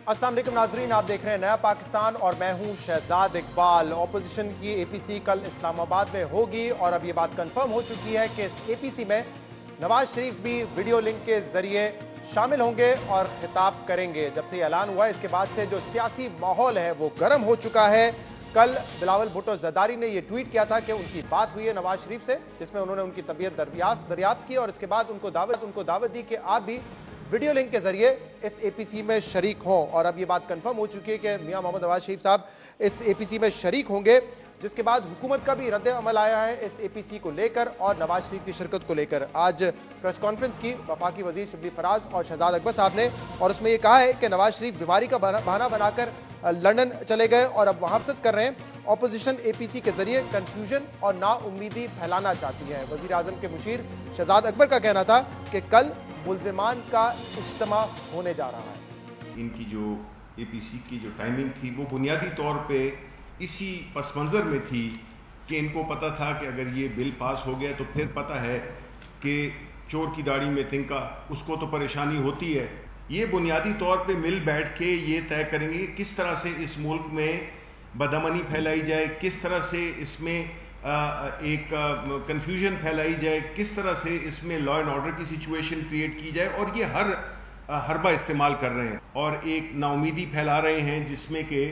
अस्सलाम वालेकुम नाजरीन, आप देख रहे हैं नया पाकिस्तान और मैं हूं शहजाद इकबाल। ऑपोजिशन की एपीसी कल इस्लामाबाद में होगी और अब ये बात कंफर्म हो चुकी है कि इस एपीसी में नवाज शरीफ भी वीडियो लिंक के जरिए शामिल होंगे और खिताब करेंगे। जब से ये ऐलान हुआ इसके बाद से जो सियासी माहौल है वो गर्म हो चुका है। कल बिलावल भुट्टो जरदारी ने यह ट्वीट किया था कि उनकी बात हुई है नवाज शरीफ से, जिसमें उन्होंने उनकी तबीयत दरियाफ्त की और इसके बाद उनको दावत दी कि आप भी वीडियो लिंक के जरिए इस एपीसी में शरीक हों। और अब ये बात कंफर्म हो चुकी है कि मियां मोहम्मद नवाज शरीफ साहब इस एपीसी में शरीक होंगे, जिसके बाद हुकूमत का भी रद्द अमल आया है इस एपीसी को लेकर और नवाज शरीफ की शिरकत को लेकर। आज प्रेस कॉन्फ्रेंस की वफाकी वजीर शिबली फराज और शहजाद अकबर साहब ने, और उसमें यह कहा है कि नवाज शरीफ बीमारी का बहाना बनाकर लंदन चले गए और अब मुहाफजत कर रहे हैं। ऑपोजिशन एपीसी के जरिए कंफ्यूजन और नाउम्मीदी फैलाना चाहती है। वजीर आजम के मुशीर शहजाद अकबर का कहना था कि कल मुल्जिमान का इज्तिमा होने जा रहा है। इनकी जो एपीसी की जो टाइमिंग थी वो बुनियादी तौर पे इसी पस मंज़र में थी कि इनको पता था कि अगर ये बिल पास हो गया तो फिर पता है कि चोर की दाढ़ी में तिनका, उसको तो परेशानी होती है। ये बुनियादी तौर पे मिल बैठ के ये तय करेंगे कि किस तरह से इस मुल्क में बदअमनी फैलाई जाए, किस तरह से इसमें एक कंफ्यूजन फैलाई जाए, किस तरह से इसमें लॉ एंड ऑर्डर की सिचुएशन क्रिएट की जाए। और ये हर हरबा इस्तेमाल कर रहे हैं और एक नाउमीदी फैला रहे हैं जिसमें कि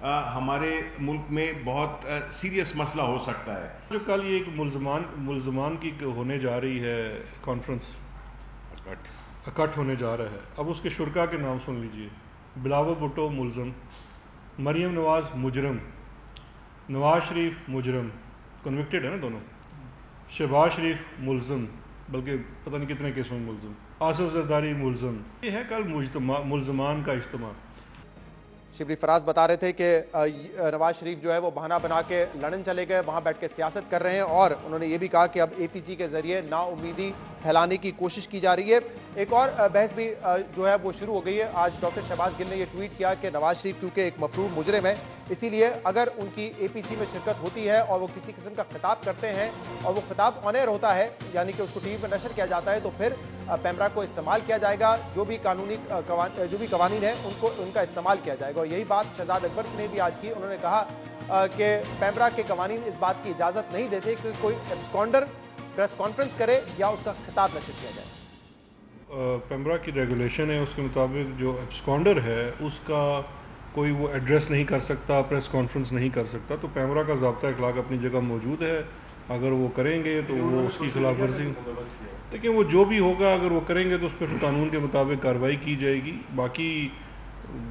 हमारे मुल्क में बहुत सीरियस मसला हो सकता है। जो कल ये एक मुल्ज़मान की होने जा रही है कॉन्फ्रेंस, इकट्ठ होने जा रहा है। अब उसके शुरका के नाम सुन लीजिए। बिलावल भुट्टो मुल्ज़म, मरियम नवाज मुजरम, नवाज शरीफ मुजरम, कन्विक्टेड है ना दोनों, शहबाज शरीफ मुल्ज़म, बल्कि पता नहीं कितने केसों में मुल्ज़म, आसिफ जरदारी मुल्ज़म। ये है कल मुल्ज़मान का इज्तिमा। शिबली फराज बता रहे थे कि नवाज शरीफ जो है वो बहाना बना के लंदन चले गए, वहाँ बैठ के सियासत कर रहे हैं और उन्होंने ये भी कहा कि अब एपीसी के जरिए नाउम्मीदी फैलाने की कोशिश की जा रही है। एक और बहस भी जो है वो शुरू हो गई है। आज डॉक्टर शहबाज गिल ने यह ट्वीट किया कि नवाज शरीफ क्योंकि एक मफरूर मुजरिम है, इसीलिए अगर उनकी एपीसी में शिरकत होती है और वो किसी किस्म का खिताब करते हैं और वो खिताब ऑन एयर होता है, यानी कि उसको टीवी पर नशर किया जाता है, तो फिर पैमरा को इस्तेमाल किया जाएगा। जो भी कवानीन है उनको उनका इस्तेमाल किया जाएगा। और यही बात शहजाद अकबर ने भी आज की। उन्होंने कहा कि पैमरा के कवानीन इस बात की इजाज़त नहीं देते कि कोई एब्सकॉन्डर प्रेस कॉन्फ्रेंस करे या उसका खिताब नशर किया जाए। पैमरा की रेगुलेशन है, उसके मुताबिक जो एब्सकॉन्डर है उसका कोई वो एड्रेस नहीं कर सकता, प्रेस कॉन्फ्रेंस नहीं कर सकता। तो पैमरा का ज़ाब्ता अखलाक अपनी जगह मौजूद है। अगर वो करेंगे तो वो उसकी खिलाफ वर्जी, लेकिन वो जो भी होगा अगर वो करेंगे तो उस पर कानून के मुताबिक कार्रवाई की जाएगी। बाकी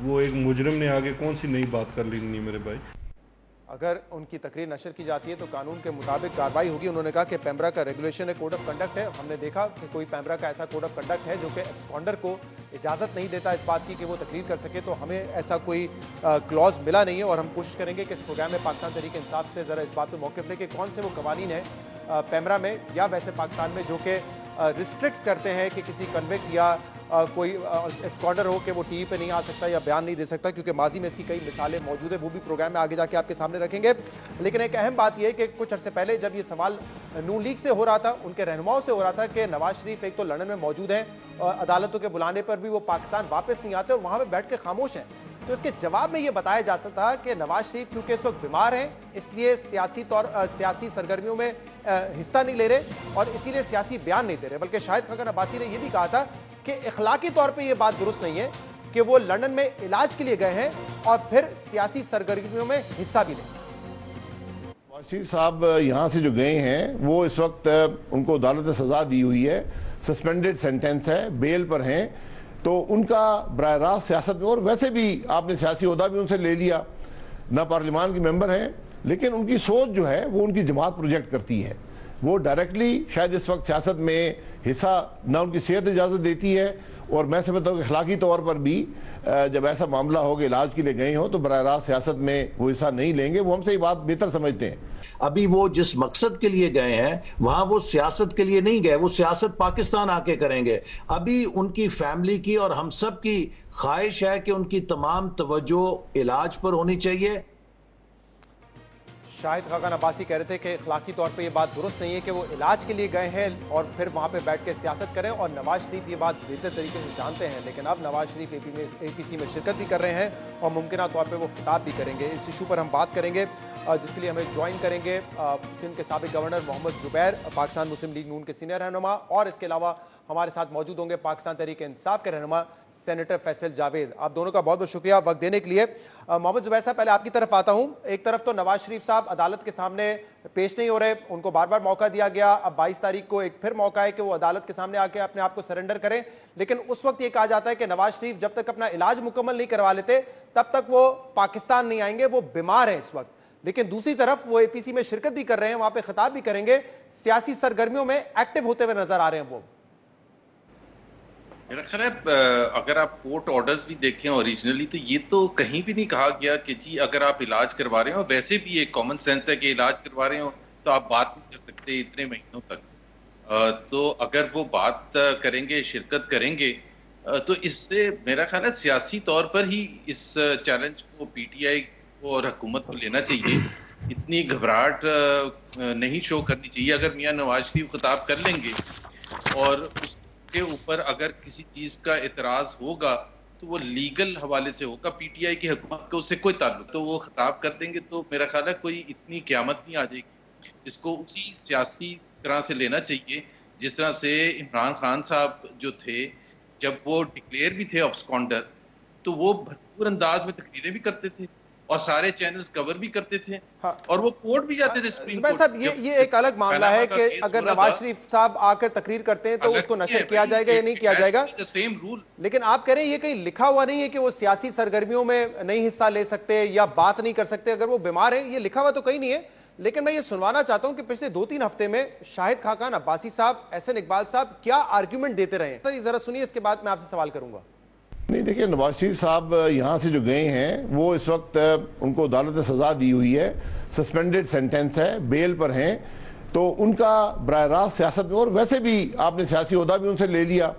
वो एक मुजरिम ने आगे कौन सी नई बात कर ली नहीं मेरे भाई। अगर उनकी तकरीर नशर की जाती है तो कानून के मुताबिक कार्रवाई होगी। उन्होंने कहा कि पैमरा का रेगुलेशन है, कोड ऑफ कंडक्ट है। हमने देखा कि कोई पैमरा का ऐसा कोड ऑफ कंडक्ट है जो कि एब्सकॉन्डर को इजाज़त नहीं देता इस बात की कि वो तकरीर कर सके, तो हमें ऐसा कोई क्लॉज मिला नहीं है। और हम कोशिश करेंगे कि इस प्रोग्राम में पाकिस्तान तहरीक इंसाफ से ज़रा इस बात पर मौक़िफ़ लें कि कौन से वो कवानीन है पैमरा में या वैसे पाकिस्तान में जो कि रिस्ट्रिक्ट करते हैं कि किसी कन्विक्ट या कोई एब्सकॉन्डर हो कि वो टीवी पे नहीं आ सकता या बयान नहीं दे सकता, क्योंकि माजी में इसकी कई मिसालें मौजूद है। वो भी प्रोग्राम में आगे जाके आपके सामने रखेंगे। लेकिन एक अहम बात यह है कि कुछ अर्से पहले जब ये सवाल नून लीग से हो रहा था, उनके रहनुमाओं से हो रहा था कि नवाज शरीफ एक तो लंदन में मौजूद हैं, अदालतों के बुलाने पर भी वो पाकिस्तान वापस नहीं आते और वहाँ पर बैठ के खामोश हैं, तो इसके जवाब में ये बताया जाता था कि नवाज शरीफ क्योंकि इस वक्त बीमार हैं, इसलिए सियासी सरगर्मियों में हिस्सा नहीं ले रहे और इसीलिए सियासी बयान नहीं दे रहे। बल्कि शाहिद खान अब्बासी ने यह भी कहा था कि इखलाकी तौर पे ये बात दुरुस्त नहीं है कि वो लंदन में इलाज के लिए गए हैं और फिर सियासी सरगर्मियों में हिस्सा भी लें। वाशिर साहब यहाँ से जो गए हैं वो इस वक्त उनको अदालत ने सजा दी हुई है, सस्पेंडेड सेंटेंस है, बेल पर हैं, तो उनका बराह रास्त सियासत में, और वैसे भी आपने सियासी ओहदा भी उनसे ले लिया, ना पार्लियामान के मेंबर हैं, लेकिन उनकी सोच जो है वो उनकी जमात प्रोजेक्ट करती है। वो डायरेक्टली शायद इस वक्त सियासत में हिस्सा ना उनकी सेहत इजाज़त देती है, और मैं समझता हूँ कि अखलाकी तौर पर भी जब ऐसा मामला हो कि इलाज के लिए गए हो तो बराह रास्त सियासत में वो हिस्सा नहीं लेंगे। वो हमसे ये बात बेहतर समझते हैं। अभी वो जिस मकसद के लिए गए हैं वहां वो सियासत के लिए नहीं गए, वो सियासत पाकिस्तान आके करेंगे। अभी उनकी फैमिली की और हम सब की ख्वाहिश है कि उनकी तमाम तवज्जो इलाज पर होनी चाहिए। शाहिद खाकान अब्बासी कह रहे थे कि अखलाकी तौर पे ये बात दुरुस्त नहीं है कि वो इलाज के लिए गए हैं और फिर वहां पे बैठ के सियासत करें, और नवाज शरीफ ये बात बेहतर तरीके से जानते हैं। लेकिन अब नवाज शरीफ APC में शिरकत भी कर रहे हैं और मुमकिन तौर पर वो खिताब भी करेंगे। इस इशू पर हम बात करेंगे, जिसके लिए हमें ज्वाइन करेंगे सिंध के साबिक गवर्नर मोहम्मद जुबैर, पाकिस्तान मुस्लिम लीग नून के सीनियर रहनुमा, और इसके अलावा हमारे साथ मौजूद होंगे पाकिस्तान तहरीक इंसाफ के रहनुमा सेनेटर फैसल जावेद। आप दोनों का बहुत बहुत शुक्रिया वक्त देने के लिए। मोहम्मद जुबैर साहब, पहले आपकी तरफ आता हूं। एक तरफ तो नवाज शरीफ साहब अदालत के सामने पेश नहीं हो रहे, उनको बार बार मौका दिया गया, अब 22 तारीख को एक फिर मौका है कि वो अदालत के सामने आके अपने आप को सरेंडर करें, लेकिन उस वक्त ये कहा जाता है कि नवाज शरीफ जब तक अपना इलाज मुकम्मल नहीं करवा लेते तब तक वो पाकिस्तान नहीं आएंगे, वो बीमार हैं इस वक्त। लेकिन दूसरी तरफ वो APC में शिरकत भी कर रहे हैं, वहां पे खिताब भी करेंगे, सियासी सरगर्मियों में एक्टिव होते हुए नजर आ रहे हैं वो। मेरा ख्याल है अगर आप कोर्ट ऑर्डर्स भी देखें ओरिजिनली, तो ये तो कहीं भी नहीं कहा गया कि जी अगर आप इलाज करवा रहे हो, वैसे भी एक कॉमन सेंस है कि इलाज करवा रहे हो तो आप बात नहीं कर सकते इतने महीनों तक। तो अगर वो बात करेंगे, शिरकत करेंगे, तो इससे मेरा ख्याल है सियासी तौर पर ही इस चैलेंज को PTI को और हुकूमत को लेना चाहिए। इतनी घबराहट नहीं शो करनी चाहिए। अगर मियां नवाज शरीफ खिताब कर लेंगे और के ऊपर अगर किसी चीज का एतराज होगा तो वो लीगल हवाले से होगा, PTI की हुकूमत को उससे कोई ताल्लुक, तो वो खिताब कर देंगे तो मेरा ख्याल है कोई इतनी क़यामत नहीं आ जाएगी। इसको उसी सियासी तरह से लेना चाहिए जिस तरह से इमरान खान साहब जो थे, जब वो डिक्लेयर भी थे ऑब्सकॉन्डर, तो वो भरपूर अंदाज में तकरीरें भी करते थे और सारे चैनल्स कवर भी करते थे। हाँ। और वो कोर्ट भी जाते थे सुप्रीम कोर्ट। साहब ये एक अलग मामला है कि अगर नवाज शरीफ साहब आकर तकरीर करते हैं तो उसको नशर किया जाएगा या नहीं किया जाएगा, सेम रूल। लेकिन आप कह रहे हैं ये कहीं लिखा हुआ नहीं है कि वो सियासी सरगर्मियों में नहीं हिस्सा ले सकते या बात नहीं कर सकते अगर वो बीमार है, ये लिखा हुआ तो कहीं नहीं है। लेकिन मैं ये सुनवाना चाहता हूं कि पिछले 2-3 हफ्ते में शाहिद खाकान अब्बासी साहब, एहसन इकबाल साहब क्या आर्ग्यूमेंट देते रहे, तो जरा सुनिए, इसके बाद मैं आपसे सवाल करूंगा। नहीं, देखिए, नवाज शरीफ साहब यहाँ से जो गए हैं वो इस वक्त उनको अदालत ने सजा दी हुई है, सस्पेंडेड सेंटेंस है, बेल पर हैं, तो उनका बराह रास्त सियासत में, और वैसे भी आपने सियासी ओहदा भी उनसे ले लिया,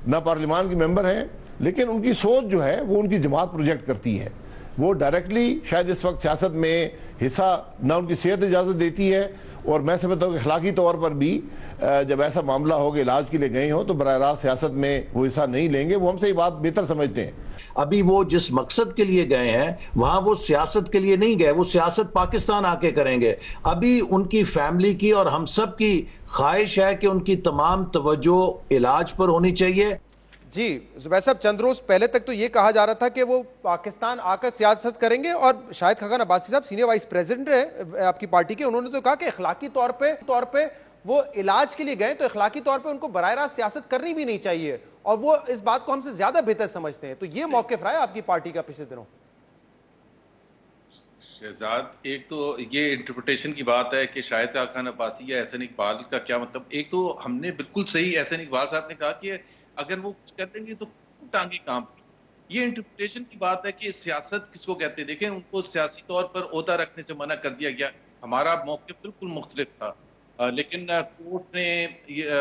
ना पार्लियामान के मेंबर हैं, लेकिन उनकी सोच जो है वो उनकी जमात प्रोजेक्ट करती है। वो डायरेक्टली शायद इस वक्त सियासत में हिस्सा ना उनकी सेहत इजाज़त देती है, और मैं समझता हूँ कि अखलाकी तौर पर भी जब ऐसा मामला हो कि इलाज के लिए गए हो तो बराह रास्त सियासत में वो हिस्सा नहीं लेंगे। वो हमसे ये बात बेहतर समझते हैं। अभी वो जिस मकसद के लिए गए हैं वहां वो सियासत के लिए नहीं गए, वो सियासत पाकिस्तान आके करेंगे। अभी उनकी फैमिली की और हम सब की ख्वाहिश है कि उनकी तमाम तवज्जो इलाज पर होनी चाहिए। जी जुबैर साहब, चंद रोज पहले तक तो ये कहा जा रहा था कि वो पाकिस्तान आकर सियासत करेंगे, और शाहिद खाकान अब्बासी साहब सीनियर वाइस प्रेसिडेंट है आपकी पार्टी के, उन्होंने तो कहा कि अखलाकी तौर पे वो इलाज के लिए गए तो अखलाकी तौर पे उनको बराह रास्त सियासत करनी भी नहीं चाहिए, और वो इस बात को हमसे ज्यादा बेहतर समझते हैं। तो ये मौक़िफ़ रहा है आपकी पार्टी का पिछले दिनों? शहजाद, एक तो ये इंटरप्रिटेशन की बात है कि शाहिद खाकान अब्बासी या एहसन इकबाल का क्या मतलब। एक तो हमने बिल्कुल सही, एहसन इकबाल साहब ने कहा कि अगर वो कुछ कर देंगे तो टांगे काम की। ये इंटरप्रिटेशन की बात है कि सियासत किसको कहते हैं। देखें, उनको सियासी तौर पर ओहदा रखने से मना कर दिया गया, हमारा मौक़िफ़ बिल्कुल मुख्तलिफ था, लेकिन कोर्ट ने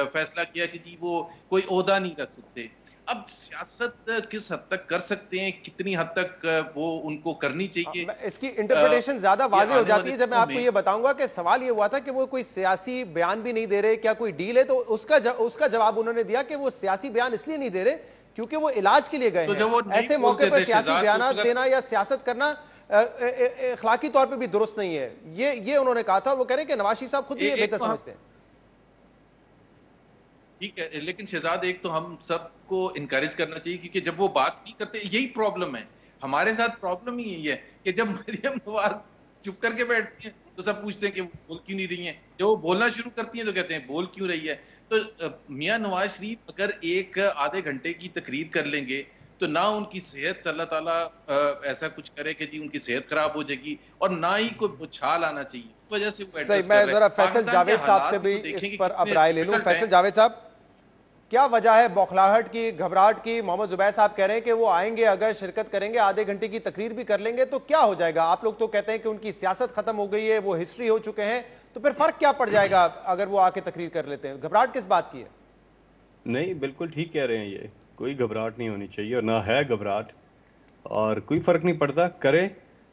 फैसला किया कि जी वो कोई ओहदा नहीं रख सकते। अब सियासत किस हद तक कर सकते हैं, कितनी हद तक वो उनको करनी चाहिए, इसकी इंटरप्रिटेशन ज्यादा वाज़ेह हो जाती है जब मैं आपको ये बताऊंगा कि सवाल ये हुआ था कि वो कोई सियासी बयान भी नहीं दे रहे, क्या कोई डील है, तो उसका जवाब उन्होंने दिया कि वो सियासी बयान इसलिए नहीं दे रहे क्योंकि वो इलाज के लिए गए हैं। ऐसे मौके पर सियासी बयान देना या सियासत करना अखलाकी तौर पे भी दुरुस्त नहीं है, ये उन्होंने कहा था। वो कह रहे हैं कि नवाज शरीफ साहब खुद भी ये बेहतर समझते हैं। ठीक है, लेकिन शहजाद, एक तो हम सबको इनकरेज करना चाहिए, क्योंकि जब वो बात नहीं करते, यही प्रॉब्लम है हमारे साथ। प्रॉब्लम ही यही है कि जब मरियम नवाज चुप करके बैठती है तो सब पूछते हैं कि वो बोल क्यों नहीं रही हैं, जब वो बोलना शुरू करती हैं तो कहते हैं बोल क्यों रही है। तो मियां नवाज शरीफ अगर एक आधे घंटे की तकरीर कर लेंगे तो ना उनकी सेहत, अल्लाह ताला ऐसा कुछ करे कि जी उनकी सेहत खराब हो जाएगी, और ना ही कोई उछाल आना चाहिए, वजह से सही। मैं जरा फैसल जावेद साहब से भी इस पर अब राय ले लूं। फैसल जावेद साहब, क्या वजह है बौखलाहट की, घबराहट की? मोहम्मद जुबैर साहब कह रहे हैं कि वो आएंगे, अगर शिरकत करेंगे, आधे घंटे की तकरीर भी कर लेंगे तो क्या हो जाएगा? आप लोग तो कहते हैं कि उनकी सियासत खत्म हो गई है, वो हिस्ट्री हो चुके हैं, तो फिर फर्क क्या पड़ जाएगा अगर वो आके तकरीर कर लेते हैं? घबराहट किस बात की है? नहीं, बिल्कुल ठीक कह रहे हैं, ये कोई घबराहट नहीं होनी चाहिए और ना है घबराहट, और कोई फर्क नहीं पड़ता, करे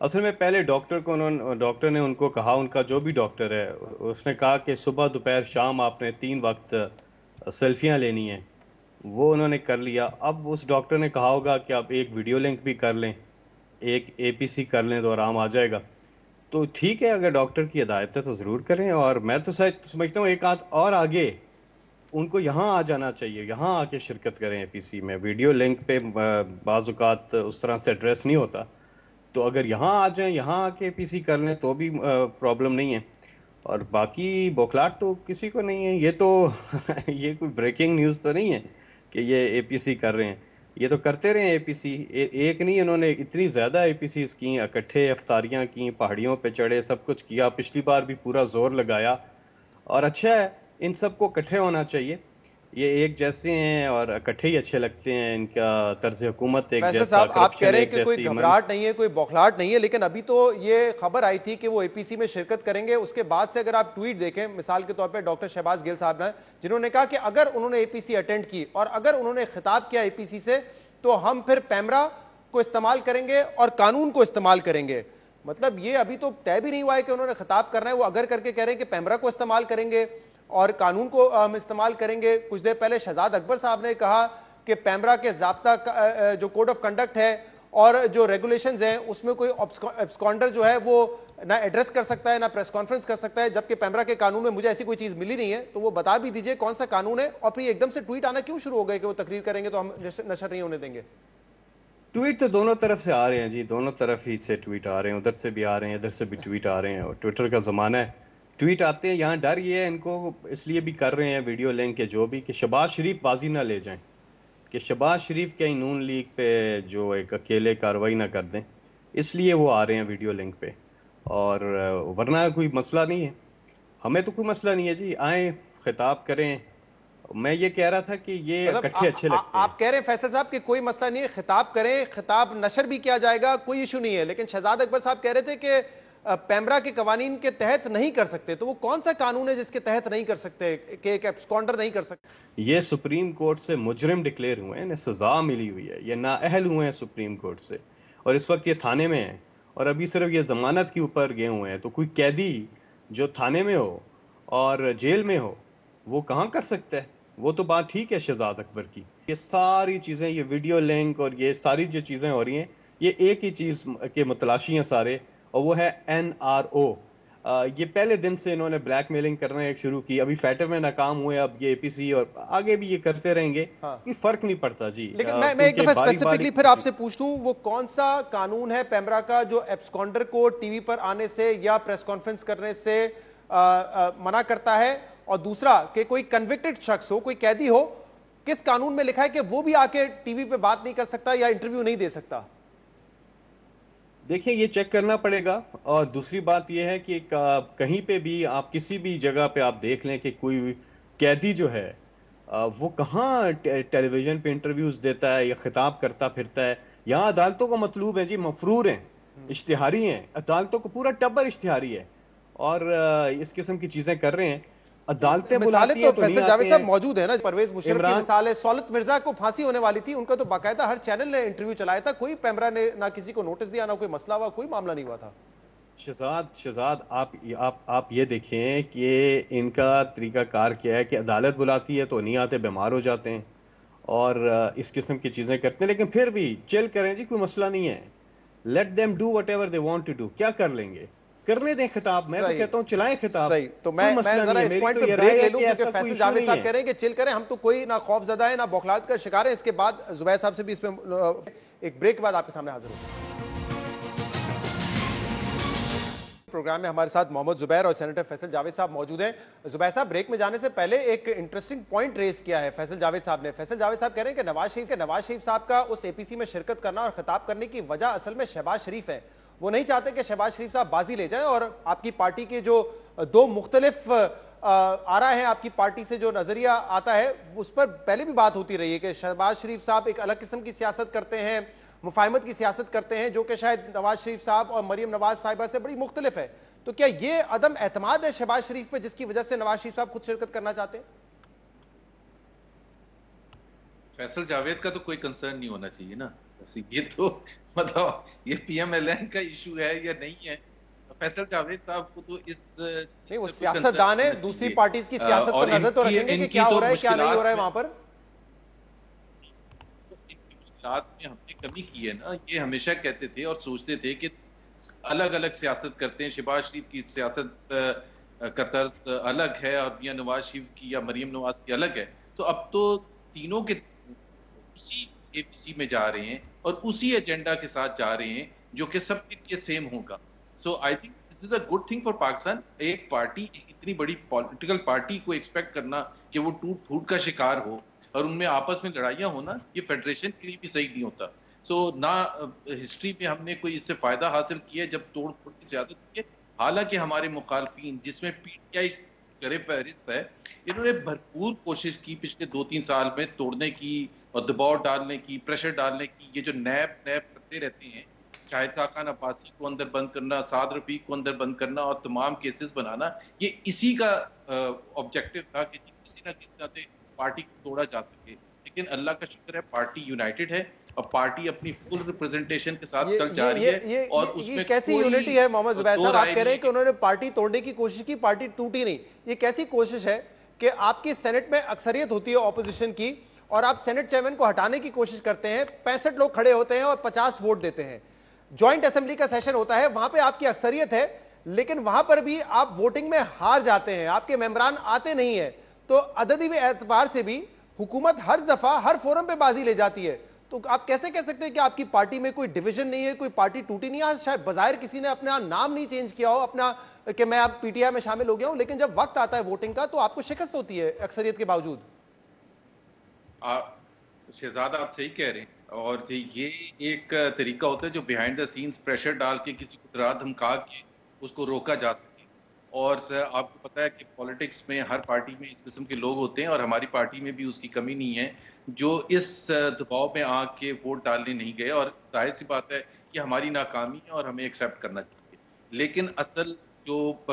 असल में पहले डॉक्टर ने उनको कहा, उनका जो भी डॉक्टर है, उसने कहा कि सुबह दोपहर शाम आपने 3 वक्त सेल्फियां लेनी है। वो उन्होंने कर लिया। अब उस डॉक्टर ने कहा होगा कि आप एक वीडियो लिंक भी कर लें, एक APC कर लें तो आराम आ जाएगा। तो ठीक है, अगर डॉक्टर की हिदायत है तो ज़रूर करें। और मैं तो समझता हूँ एक आध और आगे उनको यहाँ आ जाना चाहिए, यहाँ आके शिरकत करें APC में। वीडियो लिंक पे बाज़ औक़ात उस तरह से एड्रेस नहीं होता, तो अगर यहाँ आ जाएं, यहाँ आके APC कर लें तो भी प्रॉब्लम नहीं है। और बाकी बौखलाहट तो किसी को नहीं है। ये तो ये कोई ब्रेकिंग न्यूज़ तो नहीं है कि ये APC कर रहे हैं। ये तो करते रहे APC। एक नहीं, इन्होंने इतनी ज़्यादा APCs की, इकट्ठे अफ्तारियाँ की, पहाड़ियों पे चढ़े, सब कुछ किया। पिछली बार भी पूरा जोर लगाया। और अच्छा है, इन सबको इकट्ठे होना चाहिए। ये एक जैसे हैं और इकट्ठे ही अच्छे लगते हैं। इनका तर्ज हुकूमत एक जैसा। साहब, आप कह रहे हैं कि कोई घबराहट नहीं है, कोई बौखलाहट नहीं है, लेकिन अभी तो ये खबर आई थी कि वो APC में शिरकत करेंगे। उसके बाद से अगर आप ट्वीट देखें, मिसाल के तौर पे डॉक्टर शहबाज गिल साहब ने, जिन्होंने कहा कि अगर उन्होंने APC अटेंड की और अगर उन्होंने खिताब किया APC से तो हम फिर पैमरा को इस्तेमाल करेंगे और कानून को इस्तेमाल करेंगे। मतलब ये अभी तो तय भी नहीं हुआ है कि उन्होंने खिताब करना है। वो अगर करके कह रहे हैं कि पैमरा को इस्तेमाल करेंगे और कानून को हम इस्तेमाल करेंगे। कुछ देर पहले शहजाद अकबर साहब ने कहा कि पैमरा के ज़ाब्ता जो कोड ऑफ कंडक्ट है और जो रेगुलेशंस हैं उसमें कोई एब्सकॉन्डर जो है वो ना एड्रेस कर सकता है ना प्रेस कॉन्फ्रेंस कर सकता है, जबकि पैमरा के कानून में मुझे ऐसी कोई चीज़ मिली नहीं है। तो वो बता भी दीजिए कौन सा कानून है। और फिर एकदम से ट्वीट आना क्यों शुरू हो गए कि वो तकरीर करेंगे तो हम नशर नहीं होने देंगे? ट्वीट तो दोनों तरफ से आ रहे हैं जी, दोनों तरफ ही से ट्वीट आ रहे हैं। उधर से भी आ रहे हैं, इधर से भी ट्वीट आ रहे हैं। और ट्विटर का ज़माना है, ट्वीट आते हैं। यहाँ डर ये है इनको, इसलिए भी कर रहे हैं वीडियो लिंक के जो भी, कि शहबाज शरीफ बाजी ना ले जाएं, कि शहबाज शरीफ के नून लीग पे जो एक अकेले कार्रवाई ना कर दें, इसलिए वो आ रहे हैं वीडियो लिंक पे। और वरना कोई मसला नहीं है, हमें तो कोई मसला नहीं है जी, आए खिताब करें। मैं ये कह रहा था कि ये इकट्ठे अच्छे लगते हैं। आप कह रहे हैं फैसल साहब कि कोई मसला नहीं है, खिताब करें, खिताब नशर भी किया जाएगा, कोई इशू नहीं है। लेकिन शहजाद अकबर साहब कह रहे थे कि पैमरा के कवानीन के तहत नहीं कर सकते। तो वो कौन सा कानून है जिसके तहत नहीं कर सकते, कि एक एब्सकॉन्डर नहीं कर सकते? ये सुप्रीम कोर्ट से मुजरिम डिक्लेयर हुए हैं, इन्हें सजा मिली हुई है, ये नाअहल हुए हैं सुप्रीम कोर्ट से, और इस वक्त ये थाने में है और अभी सिर्फ ये जमानत के ऊपर गए हुए हैं। तो कोई कैदी जो थाने में हो और जेल में हो वो कहाँ कर सकता है? वो तो बात ठीक है शहजाद अकबर की। ये सारी चीजें, ये वीडियो लिंक और ये सारी जो चीजें हो रही हैं, ये एक ही चीज के मुतलाशी हैं सारे, और वो है NRO। ये पहले दिन से इन्होंने ब्लैकमेलिंग करना शुरू की। अभी फैटर में नाकाम हुए, अब ये APC और आगे भी ये करते रहेंगे। हाँ। कोई फर्क नहीं पड़ता जी। लेकिन मैं एक दफा स्पेसिफिकली फिर आपसे पूछ लूं, वो कौन सा कानून है पैमरा का जो एब्सकॉन्डर को टीवी पर आने से या प्रेस कॉन्फ्रेंस करने से मना करता है? और दूसरा कि कोई कन्विक्टेड शख्स हो, कोई कैदी हो, किस कानून में लिखा है कि वो भी आके टीवी पे बात नहीं कर सकता या इंटरव्यू नहीं दे सकता? देखिए, ये चेक करना पड़ेगा। और दूसरी बात ये है कि कहीं पे भी आप किसी भी जगह पे आप देख लें कि कोई कैदी जो है वो कहाँ टेलीविजन पे इंटरव्यूज देता है या खिताब करता फिरता है। यहाँ अदालतों को मतलूब है जी, मफरूर हैं, इश्तिहारी हैं, अदालतों को पूरा टब्बर इश्तिहारी है और इस किस्म की चीजें कर रहे हैं। अदालतें बुलाती हैं तो फैसल जावेद साहब मौजूद है ना, परवेज मुशर्रफ की मिसाल है, सौलत मिर्जा को फांसी होने वाली थी, उनका तो बाकायदा हर चैनल ने इंटरव्यू चलाया था, कोई पैमरा ने ना किसी को नोटिस दिया, ना कोई मसला हुआ, कोई मामला नहीं हुआ था। शहजाद आप ये देखें कि इनका तरीकाकार क्या है कि अदालत बुलाती है तो नहीं आते, बीमार हो जाते हैं और इस किस्म की चीजें करते हैं। लेकिन फिर भी चिल करें जी, कोई मसला नहीं है। Let them do whatever they want to do. क्या कर लेंगे, करने दें खिताब। मैं तो कहता हूं चलाएं खिताब। सही। तो मैं जरा इस पॉइंट पे ब्रेक ले लूं क्योंकि फैसल जावेद साहब कह रहे हैं कि चिल करें, हम तो कोई ना खौफजदा है ना बौखलाहट का शिकार है। इसके बाद जुबैर साहब से भी इसमें एक ब्रेक के बाद आपके सामने हाजिर होंगे। प्रोग्राम में हमारे साथ मोहम्मद जुबैर और सेनेटर फैसल जावेद साहब मौजूद हैं। जुबैर साहब, ब्रेक में जाने से पहले एक इंटरेस्टिंग पॉइंट रेज किया है फैसल जावेद साहब ने। फैसल जावेद साहब कह रहे हैं कि नवाज शरीफ साहब का उस APC में शिरकत करना और खिताब करने की वजह असल में शहबाज शरीफ है। वो नहीं चाहते कि शहबाज शरीफ साहब बाजी ले जाएं और आपकी पार्टी के जो दो मुख्तलिफ आरा है, आपकी पार्टी से जो नजरिया आता है उस पर पहले भी बात होती रही है कि शहबाज शरीफ साहब एक अलग किस्म की सियासत करते हैं, मुफाहमत की सियासत करते हैं, जो कि शायद नवाज शरीफ साहब और मरियम नवाज साहिबा से बड़ी मुख्तलिफ है। तो क्या ये अदम एतमाद है शहबाज शरीफ पे जिसकी वजह से नवाज शरीफ साहब खुद शिरकत करना चाहते हैं? फैसल जावेद का तो कोई कंसर्न नहीं होना चाहिए ना। ये तो मतलब ये PMLN का इशू है या नहीं है, फैसल जावेद साहब को तो इस नहीं, वो सियासतदान है, दूसरी पार्टी की सियासत पर नजर तो रखेंगे कि क्या हो रहा है क्या नहीं हो रहा है वहां पर। इनकी मुश्किलात में हमने कमी की है ना, ये हमेशा कहते थे और सोचते थे कि अलग अलग सियासत करते हैं, शहबाज शरीफ की सियासत का तर्ज अलग है और मियां नवाज शरीफ की या मरीम नवाज की अलग है। तो अब तो तीनों के उसी APC में जा रहे हैं और उसी एजेंडा के साथ जा रहे हैं जो कि सबके लिए सेम होगा। So I think this is a good thing for Pakistan. एक पार्टी, इतनी बड़ी पॉलिटिकल पार्टी को एक्सपेक्ट करना कि वो टूट फूट का शिकार हो और उनमें आपस में लड़ाइयां होना, ये फेडरेशन के लिए भी सही नहीं होता। सो ना हिस्ट्री में हमने कोई इससे फायदा हासिल किया जब तोड़ फोड़ की ज्यादा की है। हालांकि हमारे मुखालफिन, जिसमें PTI करे फहरिस्त है, इन्होंने भरपूर कोशिश की पिछले 2-3 साल में तोड़ने की और दबाव डालने की, प्रेशर डालने की। ये जो नैब करते रहते हैं, शाहिद खाकान अब्बासी को अंदर बंद करना, साद रफीक को अंदर बंद करना और तमाम केसेस बनाना, ये इसी का ऑब्जेक्टिव था कि किसी ना किसी तरह से पार्टी को तोड़ा जा सके। लेकिन अल्लाह का शुक्र है पार्टी यूनाइटेड है और पार्टी अपनी फुल रिप्रेजेंटेशन के साथ कल जा रही है। और उसमें कैसी यूनिटी है मोहम्मद जुबैर साहब? आप कह रहे हैं कि उन्होंने पार्टी तोड़ने की कोशिश की, पार्टी टूटी नहीं। ये कैसी कोशिश है कि आपकी सेनेट में अक्सरियत होती है ऑपोजिशन की और आप सेनेट चेयरमैन को हटाने की कोशिश करते हैं, 65 लोग खड़े होते हैं और 50 वोट देते हैं। ज्वाइंट असेंबली का सेशन होता है, वहां पे आपकी अक्सरियत है, लेकिन वहां पर भी आप वोटिंग में हार जाते हैं, आपके मेंबरान आते नहीं है। तो अददी एतबार से भी हुकूमत हर दफा हर फोरम पे बाजी ले जाती है। तो आप कैसे कह सकते हैं कि आपकी पार्टी में कोई डिवीजन नहीं है, कोई पार्टी टूटी नहीं? आज शायद बजायर किसी ने अपना नाम नहीं चेंज किया हो अपना, कि मैं अब PTI में शामिल हो गया हूं, लेकिन जब वक्त आता है वोटिंग का तो आपको शिकस्त होती है अक्सरियत के बावजूद। शहजादा आप सही कह रहे हैं, और ये एक तरीका होता है जो बिहाइंड द सीन्स प्रेशर डाल के किसी को डरा धमका के उसको रोका जा सके। और आपको पता है कि पॉलिटिक्स में हर पार्टी में इस किस्म के लोग होते हैं और हमारी पार्टी में भी उसकी कमी नहीं है जो इस दबाव में आके वोट डालने नहीं गए। और जाहिर सी बात है कि हमारी नाकामी है और हमें एक्सेप्ट करना चाहिए। लेकिन असल जो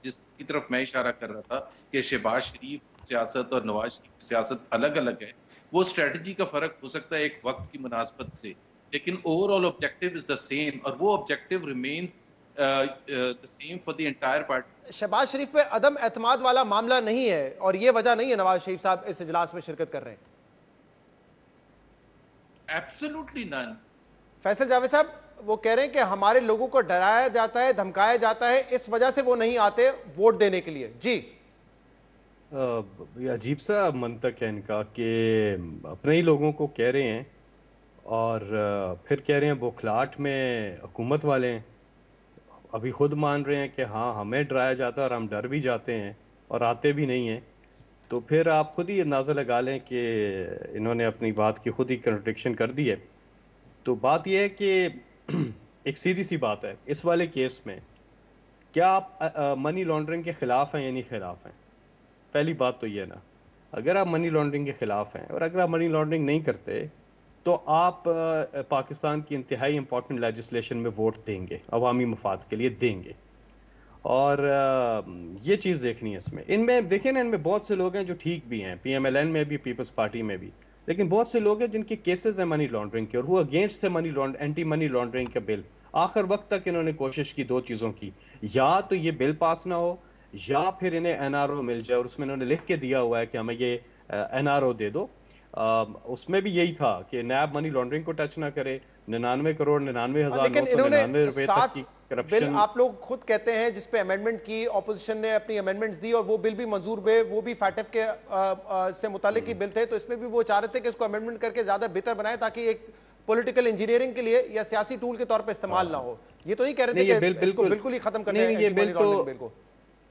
जिसकी तरफ मैं इशारा कर रहा था कि शहबाज शरीफ सियासत और नवाज शरीफ की सियासत अलग अलग है, वो स्ट्रेटजी का फर्क हो सकता है एक वक्त की मुनासबत से, लेकिन overall objective is the same और वो objective remains the same for the entire party. Shahbaz Sharif पे अदम एतमाद वाला मामला नहीं है और ये वजह नहीं है नवाज शरीफ साहब इस इजलास में शिरकत कर रहे हैं? Absolutely none. फैसल जावेद साहब वो कह रहे हैं कि हमारे लोगों को डराया जाता है, धमकाया जाता है, इस वजह से वो नहीं आते वोट देने के लिए। जी अजीब सा मंतक है इनका कि अपने ही लोगों को कह रहे हैं और फिर कह रहे हैं बौखलाहट में हुकूमत वाले हैं। अभी खुद मान रहे हैं कि हाँ हमें डराया जाता है और हम डर भी जाते हैं और आते भी नहीं हैं। तो फिर आप खुद ही अंदाज़ा लगा लें कि इन्होंने अपनी बात की खुद ही कंट्रडिक्शन कर दी है। तो बात यह है कि एक सीधी सी बात है इस वाले केस में, क्या आप मनी लॉन्ड्रिंग के खिलाफ हैं या नहीं खिलाफ हैं? पहली बात तो ये ना, अगर आप मनी लॉन्ड्रिंग के खिलाफ हैं और अगर आप मनी लॉन्ड्रिंग नहीं करते तो आप पाकिस्तान की इंतहाई इंपॉर्टेंट लेजिस्लेशन में वोट देंगे, अवामी मफाद के लिए देंगे। और ये चीज़ देखनी है इसमें। इनमें देखिए ना, इनमें बहुत से लोग हैं जो ठीक भी हैं, PMLN में भी, पीपल्स पार्टी में भी, लेकिन बहुत से लोग हैं जिनके केसेस हैं मनी लॉन्ड्रिंग के और वो अगेंस्ट थे एंटी मनी लॉन्ड्रिंग के बिल। आखिर वक्त तक इन्होंने कोशिश की दो चीज़ों की, या तो ये बिल पास ना हो या फिर इन्हें NRO मिल जाए, और उसमें इन्होंने लिख के दिया हुआ है कि हमें ये NRO दे दो। उसमें भी यही था कि नैब मनी लॉन्ड्रिंग को टच ना करे। 99,99,999 रुपए तक की बिल आप लोग खुद कहते हैं जिसपे अमेंडमेंट की, ऑपोजिशन ने अपनी अमेंडमेंट्स दी और वो बिल भी मंजूर हुए, वो भी फैटफ के से मुतालिक ही बिल थे। तो इसमें भी वो चाह रहे थे कि इसको अमेंडमेंट करके ज्यादा बेहतर बनाए ताकि एक पॉलिटिकल इंजीनियरिंग के लिए या सियासी टूल के तौर पर इस्तेमाल ना हो। ये तो नहीं कह रहे थे कि इसको बिल्कुल ही खत्म करने ये बिल को।